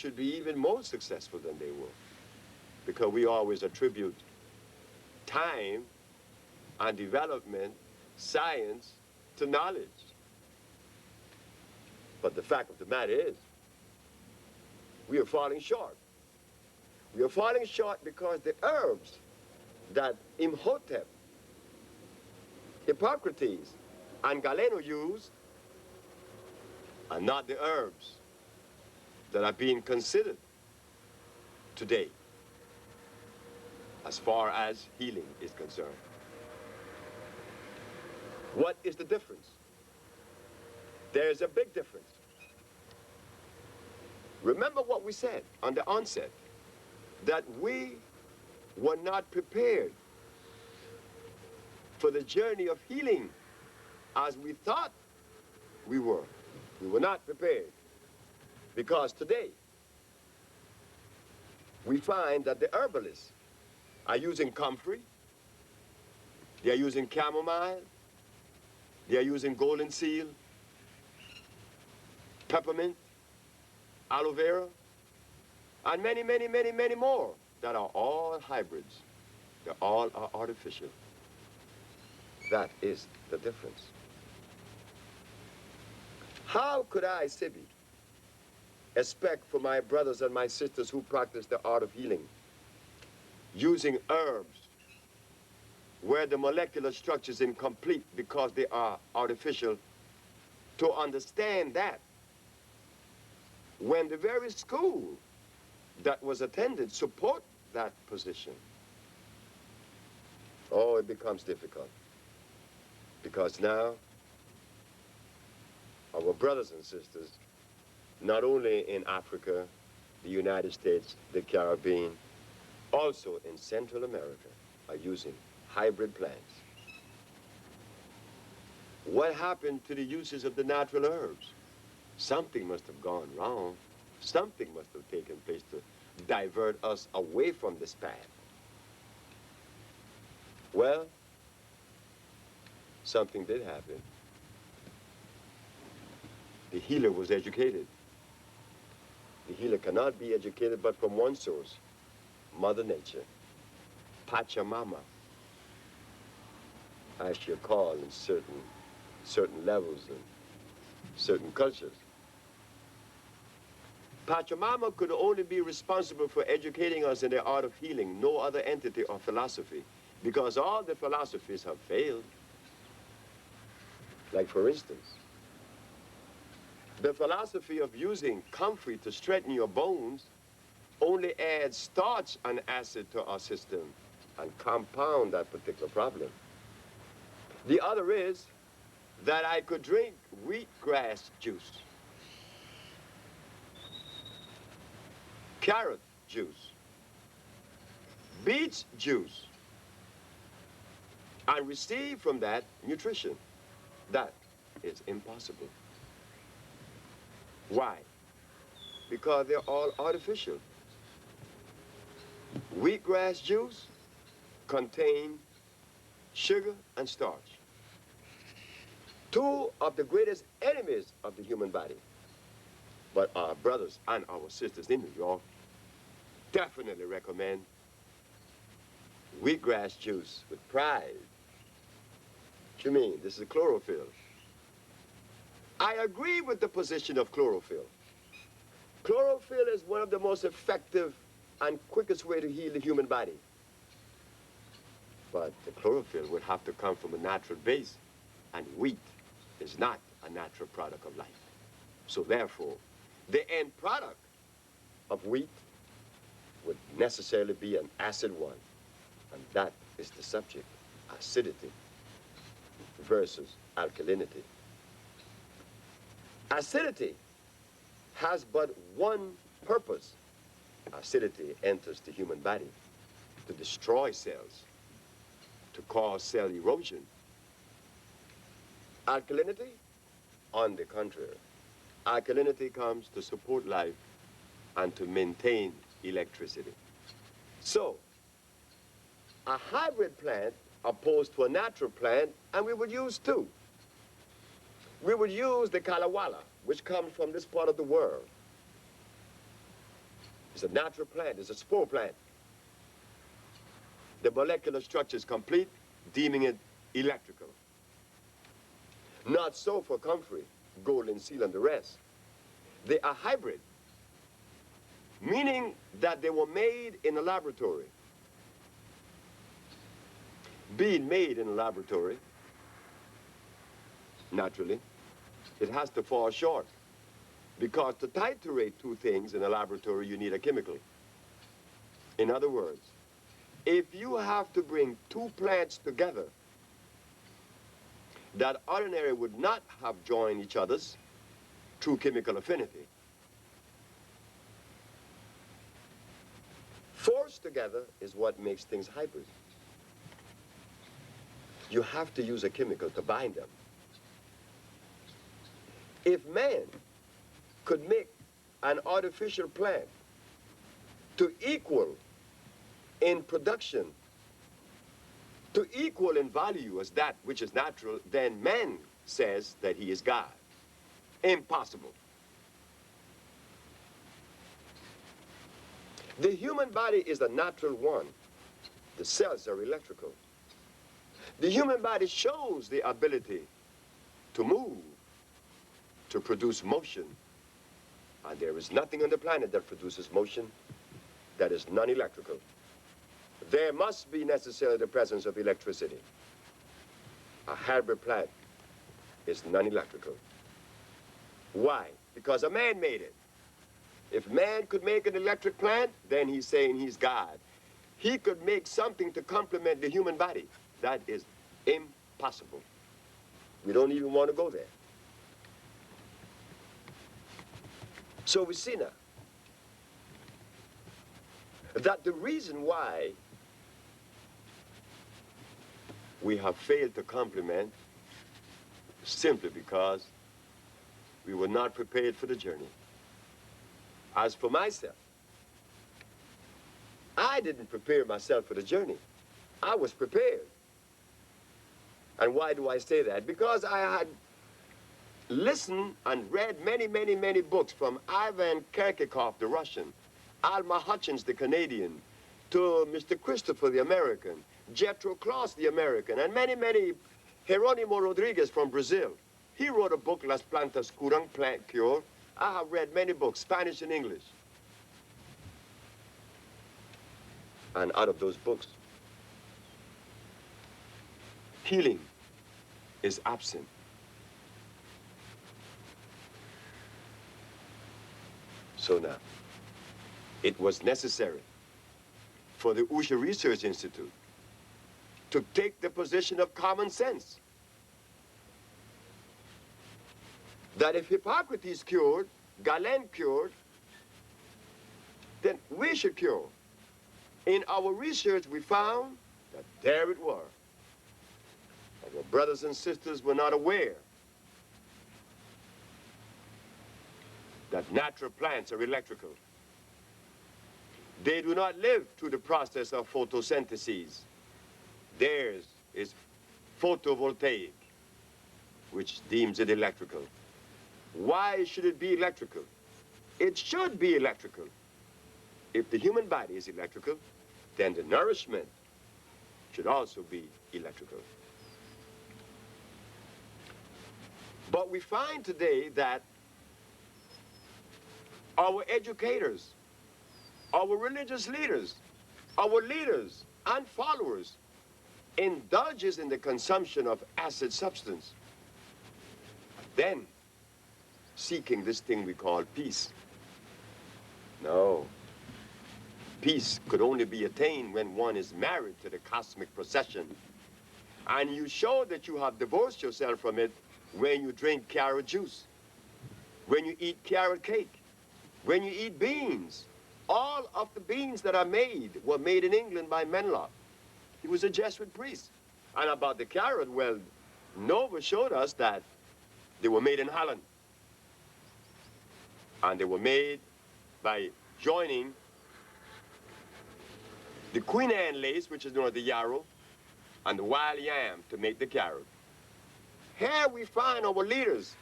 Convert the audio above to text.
should be even more successful than they were, because we always attribute time and development, science, to knowledge. But the fact of the matter is, we are falling short. We are falling short because the herbs that Imhotep, Hippocrates, and Galeno used are not the herbs that are being considered today as far as healing is concerned. What is the difference? There's a big difference. Remember what we said on the onset, that we were not prepared for the journey of healing as we thought we were. We were not prepared, because today we find that the herbalists are using comfrey, they are using chamomile, they are using golden seal, peppermint, aloe vera, and many, many, many, many more that are all hybrids. They all are artificial. That is the difference. How could I, Sebi, expect for my brothers and my sisters who practice the art of healing, using herbs where the molecular structure is incomplete because they are artificial, to understand that when the very school that was attended support that position? Oh, it becomes difficult, because now our brothers and sisters, not only in Africa, the United States, the Caribbean, also in Central America, are using hybrid plants. What happened to the uses of the natural herbs? Something must have gone wrong. Something must have taken place to divert us away from this path. Well, something did happen. The healer was educated. The healer cannot be educated but from one source, Mother Nature, Pachamama, as she's called in certain levels and certain cultures. Pachamama could only be responsible for educating us in the art of healing, no other entity or philosophy, because all the philosophies have failed. Like, for instance, the philosophy of using comfrey to straighten your bones only adds starch and acid to our system and compound that particular problem. The other is that I could drink wheatgrass juice, carrot juice, beet juice, and receive from that nutrition. That is impossible. Why? Because they're all artificial. Wheatgrass juice contains sugar and starch, two of the greatest enemies of the human body. But our brothers and our sisters in New York definitely recommend wheatgrass juice with pride. What you mean? This is chlorophyll. I agree with the position of chlorophyll. Chlorophyll is one of the most effective and quickest way to heal the human body. But the chlorophyll would have to come from a natural base, and wheat is not a natural product of life. So therefore, the end product of wheat would necessarily be an acid one, and that is the subject, acidity versus alkalinity. Acidity has but one purpose. Acidity enters the human body to destroy cells, to cause cell erosion. Alkalinity, on the contrary, alkalinity comes to support life and to maintain electricity. So, a hybrid plant opposed to a natural plant, and we would use two. We would use the kalawala, which comes from this part of the world. It's a natural plant. It's a spore plant. The molecular structure is complete, deeming it electrical. Not so for comfrey, golden seal, and the rest. They are hybrid, meaning that they were made in a laboratory. Being made in a laboratory, naturally, it has to fall short. Because to titrate two things in a laboratory, you need a chemical. In other words, if you have to bring two plants together that ordinarily would not have joined each other's through chemical affinity, forced together is what makes things hybrid. You have to use a chemical to bind them. If man could make an artificial plant to equal in production, to equal in value as that which is natural, then man says that he is God. Impossible. The human body is a natural one. The cells are electrical. The human body shows the ability to move, to produce motion. And there is nothing on the planet that produces motion that is non-electrical. There must be necessarily the presence of electricity. A hybrid plant is non-electrical. Why? Because a man made it. If man could make an electric plant, then he's saying he's God. He could make something to complement the human body. That is impossible. We don't even want to go there. So we see now that the reason why we have failed to complement simply because we were not prepared for the journey. As for myself, I didn't prepare myself for the journey. I was prepared. And why do I say that? Because I had listened and read many books from Ivan Kirkikov, the Russian, Alma Hutchins, the Canadian, to Mr. Christopher, the American, Jethro Kloss, the American, and many, Jeronimo Rodriguez from Brazil. He wrote a book, Las Plantas Curan, Plant Cure. I have read many books, Spanish and English. And out of those books, healing is absent. So now, it was necessary for the Usha Research Institute to take the position of common sense. That if Hippocrates cured, Galen cured, then we should cure. In our research, we found that there it were. Our brothers and sisters were not aware that natural plants are electrical. They do not live through the process of photosynthesis. Theirs is photovoltaic, which deems it electrical. Why should it be electrical? It should be electrical. If the human body is electrical, then the nourishment should also be electrical. But we find today that our educators, our religious leaders, our leaders and followers indulges in the consumption of acid substance, then seeking this thing we call peace. No. Peace could only be attained when one is married to the cosmic procession. And you show that you have divorced yourself from it when you drink carrot juice, when you eat carrot cake, when you eat beans. All of the beans that are made were made in England by Menlock. He was a Jesuit priest. And about the carrot, well, Nova showed us that they were made in Holland. And they were made by joining the Queen Anne lace, which is known as the yarrow, and the wild yam to make the carrot. Here we find our leaders